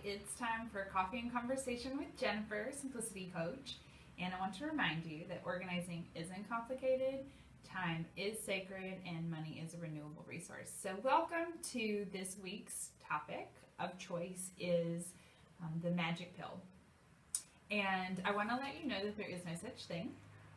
it's time for Coffee and Conversation with Jennifer, Simplicity Coach. And I want to remind you that organizing isn't complicated, time is sacred, and money is a renewable resource. So welcome to this week's topic of choice is the magic pill. And I want to let you know that there is no such thing.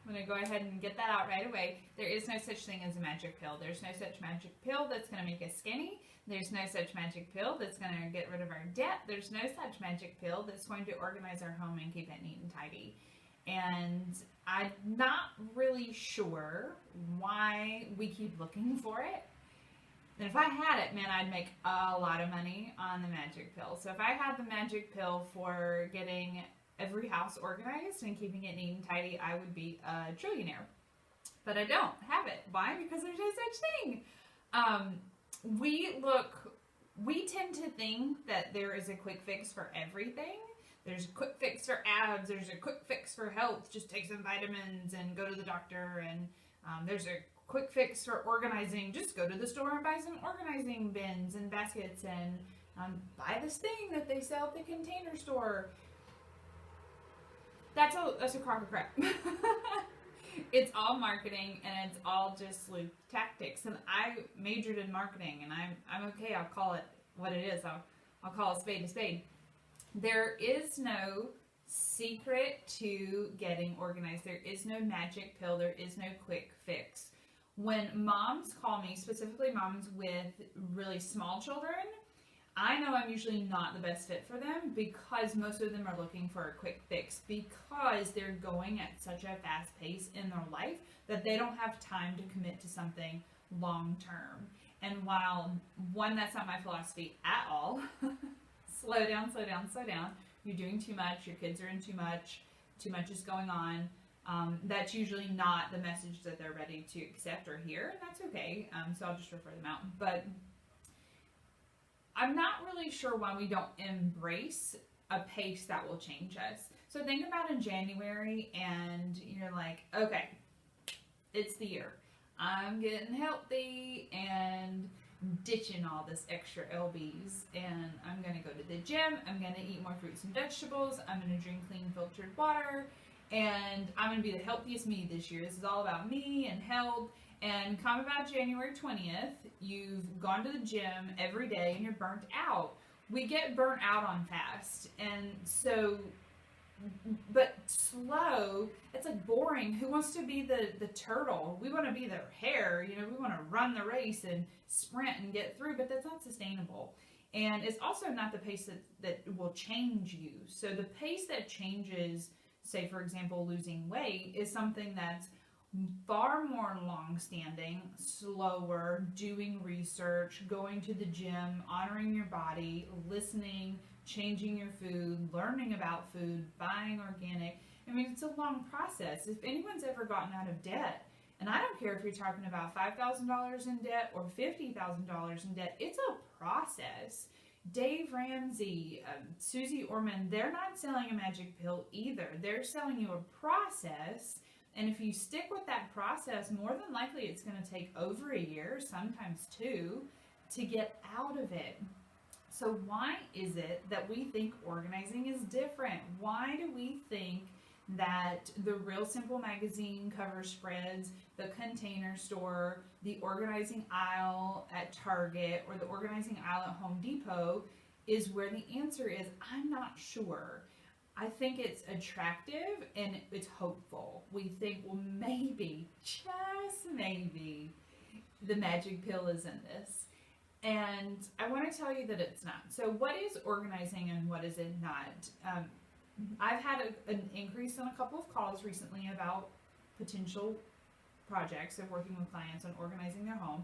I'm going to go ahead and get that out right away. There is no such thing as a magic pill. There's no such magic pill that's going to make us skinny. There's no such magic pill that's going to get rid of our debt. There's no such magic pill that's going to organize our home and keep it neat and tidy. And I'm not really sure why we keep looking for it. And if I had it, man, I'd make a lot of money on the magic pill. So if I had the magic pill for getting every house organized and keeping it neat and tidy, I would be a trillionaire. But I don't have it. Why? Because there's no such thing. We tend to think that there is a quick fix for everything. There's a quick fix for abs. There's a quick fix for health. Just take some vitamins and go to the doctor. And there's a quick fix for organizing. Just go to the store and buy some organizing bins and baskets and buy this thing that they sell at the Container Store. That's a crock of crap. It's all marketing and it's all just sleuth tactics. And I majored in marketing and I'm okay. I'll call it what it is. I'll call a spade. There is no secret to getting organized. There is no magic pill. There is no quick fix. When moms call me, specifically moms with really small children, I know I'm usually not the best fit for them because most of them are looking for a quick fix because they're going at such a fast pace in their life that they don't have time to commit to something long term. And while, one, that's not my philosophy at all, slow down. You're doing too much, your kids are in too much is going on. That's usually not the message that they're ready to accept or hear, and that's okay. So I'll just refer them out. But I'm not really sure why we don't embrace a pace that will change us. So think about in January and you're like, okay, it's the year. I'm getting healthy and ditching all this extra LBs and I'm going to go to the gym. I'm going to eat more fruits and vegetables. I'm going to drink clean filtered water and I'm going to be the healthiest me this year. This is all about me and health. And come about January 20th, you've gone to the gym every day and you're burnt out. We get burnt out on fast. And so, but slow, it's like boring. Who wants to be the turtle? We want to be the hare. We want to run the race and sprint and get through, but that's not sustainable. And it's also not the pace that will change you. So the pace that changes, say for example, losing weight is something that's far more long-standing, slower, doing research, going to the gym, honoring your body, listening, changing your food, learning about food, buying organic. I mean, it's a long process. If anyone's ever gotten out of debt, and I don't care if you're talking about $5,000 in debt or $50,000 in debt, it's a process. Dave Ramsey, Susie Orman, they're not selling a magic pill either. They're selling you a process. And if you stick with that process, more than likely it's going to take over a year, sometimes two, to get out of it. So why is it that we think organizing is different? Why do we think that the Real Simple magazine cover spreads, the Container Store, the organizing aisle at Target, or the organizing aisle at Home Depot is where the answer is? I'm not sure. I think it's attractive and it's hopeful. We think, well, maybe, just maybe, the magic pill is in this. And I want to tell you that it's not. So what is organizing and what is it not? I've had an increase in a couple of calls recently about potential projects of working with clients on organizing their home.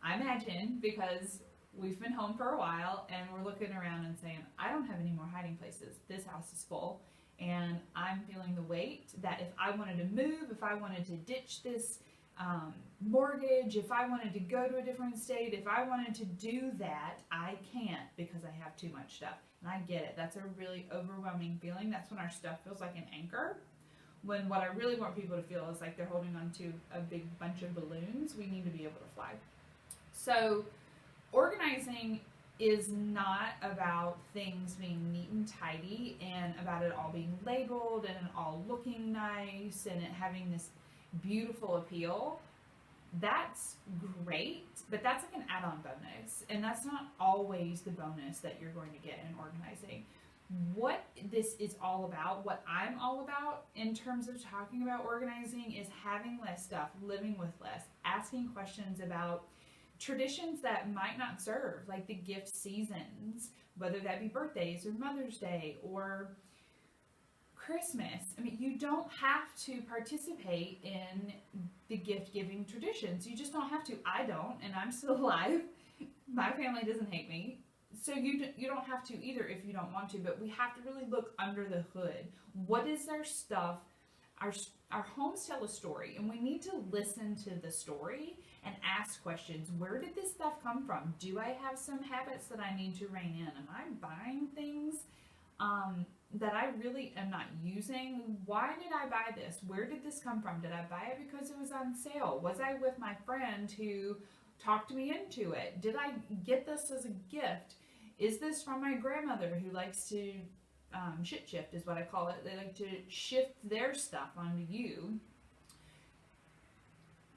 I imagine because we've been home for a while and we're looking around and saying, I don't have any more hiding places. This house is full and I'm feeling the weight that if I wanted to move, if I wanted to ditch this mortgage, if I wanted to go to a different state, if I wanted to do that, I can't because I have too much stuff. And I get it. That's a really overwhelming feeling. That's when our stuff feels like an anchor. When what I really want people to feel is like they're holding on to a big bunch of balloons. We need to be able to fly. So organizing is not about things being neat and tidy and about it all being labeled and it all looking nice and it having this beautiful appeal. That's great, but that's like an add-on bonus, and that's not always the bonus that you're going to get in organizing. What this is all about, what I'm all about in terms of talking about organizing, is having less stuff, living with less, asking questions about traditions that might not serve, like the gift seasons, whether that be birthdays or Mother's Day or Christmas. I mean, you don't have to participate in the gift giving traditions. You just don't have to. I don't, and I'm still alive. My family doesn't hate me. So you don't have to either if you don't want to, but we have to really look under the hood. What is our stuff? Our homes tell a story, and we need to listen to the story and ask questions. Where did this stuff come from? Do I have some habits that I need to rein in? Am I buying things that I really am not using? Why did I buy this? Where did this come from? Did I buy it because it was on sale? Was I with my friend who talked me into it? Did I get this as a gift? Is this from my grandmother who likes to shit shift is what I call it. They like to shift their stuff onto you.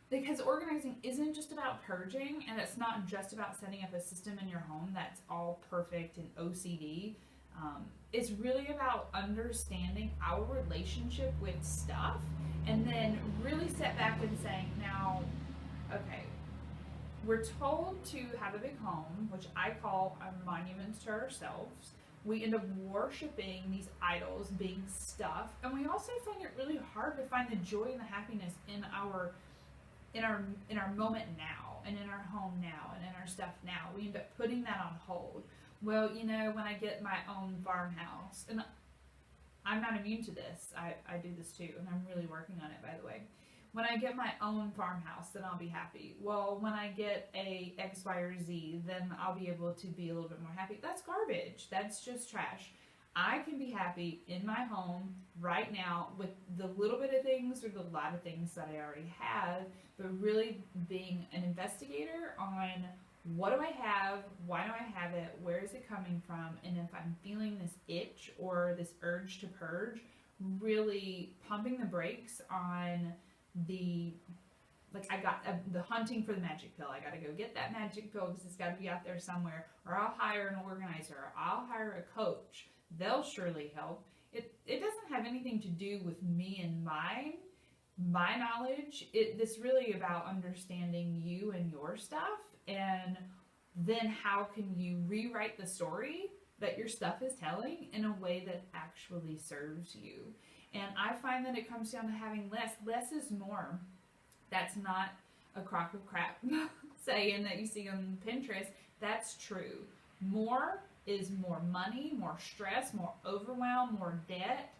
Because organizing isn't just about purging, and it's not just about setting up a system in your home that's all perfect and OCD. It's really about understanding our relationship with stuff and then really step back and saying, now, okay, we're told to have a big home, which I call a monument to ourselves. We end up worshiping these idols, being stuff, and we also find it really hard to find the joy and the happiness in our moment now, and in our home now, and in our stuff now. We end up putting that on hold. Well, when I get my own farmhouse, and I'm not immune to this. I do this too, and I'm really working on it, by the way. When I get my own farmhouse, then I'll be happy. Well, when I get a X, Y, or Z, then I'll be able to be a little bit more happy. That's garbage. That's just trash. I can be happy in my home right now with the little bit of things or the lot of things that I already have, but really being an investigator on what do I have, why do I have it, where is it coming from, and if I'm feeling this itch or this urge to purge, really pumping the brakes on the hunting for the magic pill. I got to go get that magic pill because it's got to be out there somewhere, or I'll hire an organizer, or I'll hire a coach. They'll surely help. It doesn't have anything to do with me and my knowledge. This really about understanding you and your stuff, and then how can you rewrite the story that your stuff is telling in a way that actually serves you. And I find that it comes down to having less. Less is more. That's not a crock of crap saying that you see on Pinterest. That's true. More is more money, more stress, more overwhelm, more debt,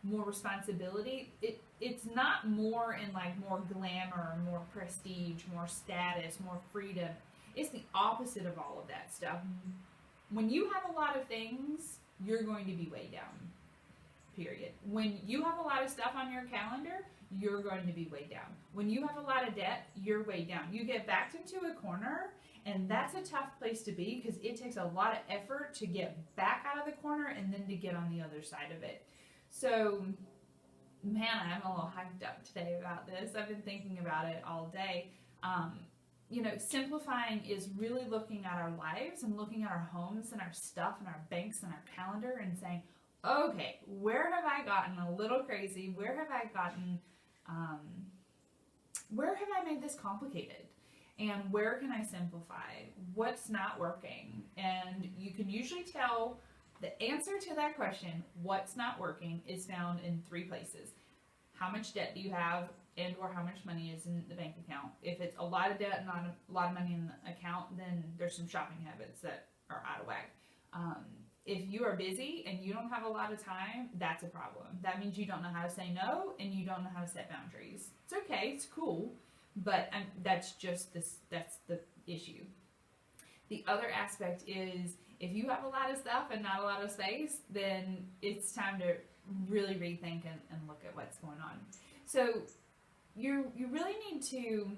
more responsibility. It's not more in like more glamour, more prestige, more status, more freedom. It's the opposite of all of that stuff. When you have a lot of things, you're going to be way down. Period. When you have a lot of stuff on your calendar, you're going to be way down. When you have a lot of debt, you're way down. You get backed into a corner, and that's a tough place to be because it takes a lot of effort to get back out of the corner and then to get on the other side of it. So, man, I'm a little hyped up today about this. I've been thinking about it all day. Simplifying is really looking at our lives and looking at our homes and our stuff and our banks and our calendar and saying, okay, where have I gotten a little crazy? Where have I made this complicated? And where can I simplify? What's not working? And you can usually tell the answer to that question, what's not working, is found in 3 places. How much debt do you have, and or how much money is in the bank account? If it's a lot of debt and not a lot of money in the account, then there's some shopping habits that are out of whack. If you are busy and you don't have a lot of time, that's a problem. That means you don't know how to say no and you don't know how to set boundaries. It's okay, it's cool, but that's the issue. The other aspect is if you have a lot of stuff and not a lot of space, then it's time to really rethink and look at what's going on. So you really need to,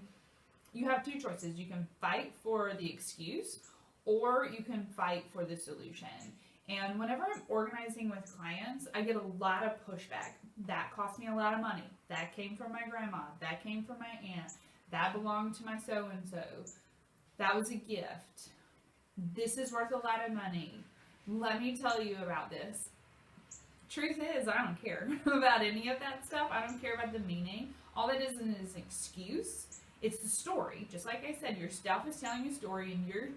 you have 2 choices. You can fight for the excuse, or you can fight for the solution. And whenever I'm organizing with clients, I get a lot of pushback. That cost me a lot of money. That came from my grandma. That came from my aunt. That belonged to my so-and-so. That was a gift. This is worth a lot of money. Let me tell you about this. Truth is, I don't care about any of that stuff. I don't care about the meaning. All that is an excuse. It's the story. Just like I said, your stuff is telling you a story, and you're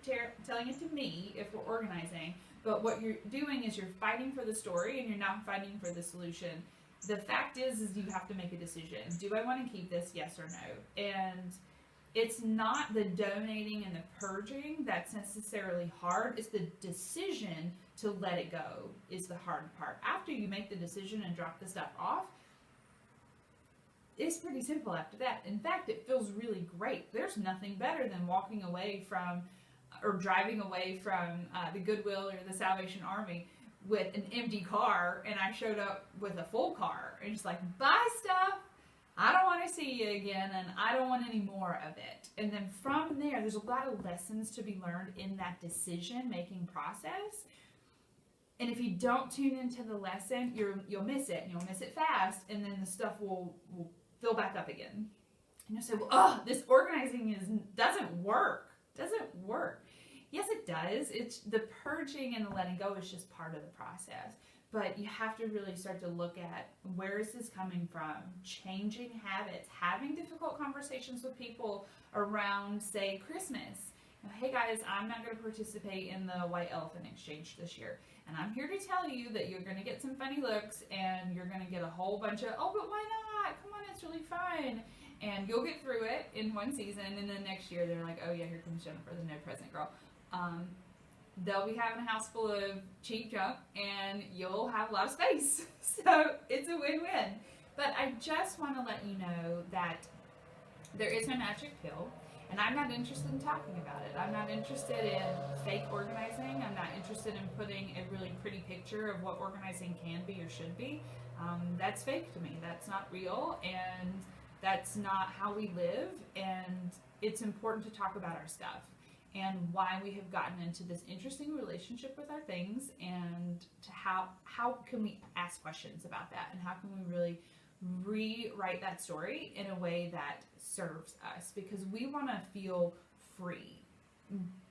telling it to me if we're organizing. But what you're doing is you're fighting for the story, and you're not fighting for the solution. The fact is you have to make a decision. Do I want to keep this? Yes or no? And it's not the donating and the purging that's necessarily hard. It's the decision to let it go is the hard part. After you make the decision and drop the stuff off, it's pretty simple after that. In fact, it feels really great. There's nothing better than walking away from or driving away from the Goodwill or the Salvation Army with an empty car, and I showed up with a full car. And just like, bye stuff. I don't want to see you again, and I don't want any more of it. And then from there, there's a lot of lessons to be learned in that decision-making process. And if you don't tune into the lesson, you'll miss it, and you'll miss it fast, and then the stuff will fill back up again. And you'll say, well, this organizing doesn't work. Yes, it does. It's the purging and the letting go is just part of the process. But you have to really start to look at, where is this coming from? Changing habits, having difficult conversations with people around, say, Christmas. Hey guys, I'm not going to participate in the White Elephant Exchange this year. And I'm here to tell you that you're going to get some funny looks, and you're going to get a whole bunch of, oh, but why not? Come on, it's really fun. And you'll get through it in one season, and then next year they're like, oh yeah, here comes Jennifer, the no present girl. They'll be having a house full of cheap junk, and you'll have a lot of space. So it's a win-win. But I just want to let you know that there is no magic pill, and I'm not interested in talking about it. I'm not interested in fake organizing. I'm not interested in putting a really pretty picture of what organizing can be or should be. That's fake to me. That's not real, and that's not how we live. And it's important to talk about our stuff and why we have gotten into this interesting relationship with our things, and to how can we ask questions about that, and how can we really rewrite that story in a way that serves us, because we want to feel free.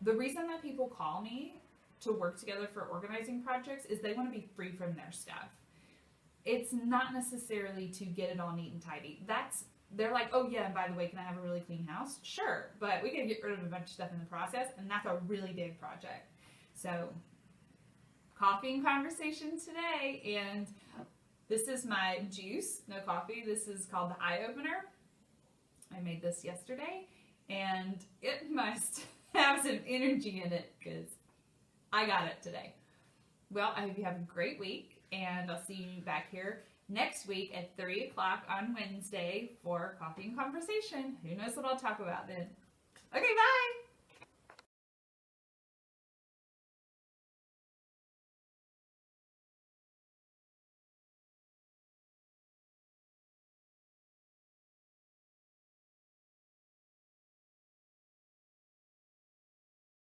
The reason that people call me to work together for organizing projects is they want to be free from their stuff. It's not necessarily to get it all neat and tidy. They're like, oh yeah, and by the way, can I have a really clean house? Sure, but we can get rid of a bunch of stuff in the process, and that's a really big project. So, coffee and conversation today, and this is my juice, no coffee. This is called the Eye Opener. I made this yesterday, and it must have some energy in it, because I got it today. Well, I hope you have a great week, and I'll see you back here next week at 3 o'clock on Wednesday for Coffee and Conversation. Who knows what I'll talk about then? Okay, bye!